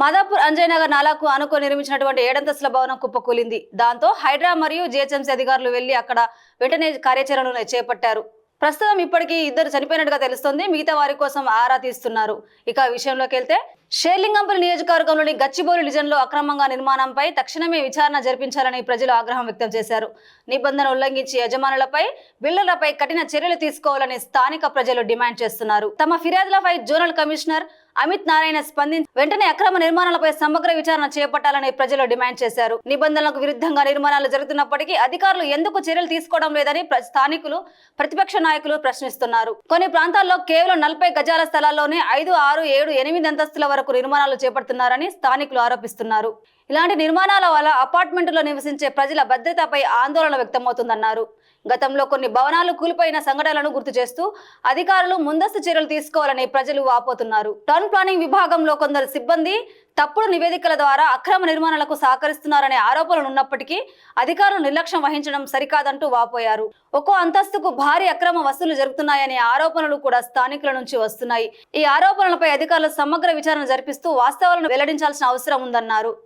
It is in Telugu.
మాదాపూర్ అంజయ్ నగర్ నాలాకు ఆనుకొని నిర్మించినటువంటి ఏడంతస్తుల భవనం కుప్పకూలింది. దాంతో హైడ్రా మరియు జీహెచ్ఎంసీ అధికారులు వెళ్లి అక్కడ వెంటనే కార్యాచరణను చేపట్టారు. ప్రస్తుతం ఇప్పటికీ ఇద్దరు చనిపోయినట్టుగా తెలుస్తోంది. మిగతా వారి కోసం ఆరా తీస్తున్నారు. ఇక విషయంలోకి వెళ్తే షేర్లింగంపల్లి నియోజకవర్గంలోని గచ్చిబౌలి డివిజన్లో అక్రమంగా నిర్మాణంపై తక్షణమే విచారణ జరిపించాలని ప్రజలు ఆగ్రహం వ్యక్తం చేశారు. నిబంధన ఉల్లంఘించి యజమానులపై, బిల్డర్లపై కఠిన చర్యలు తీసుకోవాలని స్థానిక ప్రజలు డిమాండ్ చేస్తున్నారు. తమ ఫిర్యాదులపై జోనల్ కమిషనర్ అమిత్ నారాయణ స్పందించి వెంటనే అక్రమ నిర్మాణాలపై సమగ్ర విచారణ చేపట్టాలని ప్రజలు డిమాండ్ చేశారు. నిబంధనలకు విరుద్ధంగా నిర్మాణాలు జరుగుతున్నప్పటికీ అధికారులు ఎందుకు చర్యలు తీసుకోవడం లేదని స్థానికులు, ప్రతిపక్ష నాయకులు ప్రశ్నిస్తున్నారు. కొన్ని ప్రాంతాల్లో కేవలం 40 గజాల స్థలాల్లోనే 5, 6, 7, 8 అంతస్తుల వరకు నిర్మాణాలు చేపడుతున్నారని స్థానికులు ఆరోపిస్తున్నారు. ఇలాంటి నిర్మాణాల వల్ల అపార్ట్మెంట్లో నివసించే ప్రజల భద్రతపై ఆందోళన వ్యక్తమవుతుందన్నారు. గతంలో కొన్ని భవనాలు కూలిపోయిన సంఘటనలను గుర్తు చేస్తూ అధికారులు ముందస్తు చర్యలు తీసుకోవాలని ప్రజలు వాపోతున్నారు. టౌన్ ప్లానింగ్ విభాగంలో కొందరు సిబ్బంది తప్పుడు నివేదికల ద్వారా అక్రమ నిర్మాణాలకు సహకరిస్తున్నారనే ఆరోపణలు ఉన్నప్పటికీ అధికారులు నిర్లక్ష్యం వహించడం సరికాదంటూ వాపోయారు. ఒక్కో అంతస్తుకు భారీ అక్రమ వసూలు జరుగుతున్నాయనే ఆరోపణలు కూడా స్థానికుల నుంచి వస్తున్నాయి. ఈ ఆరోపణలపై అధికారులు సమగ్ర విచారణ జరిపిస్తూ వాస్తవాలను వెల్లడించాల్సిన అవసరం ఉందన్నారు.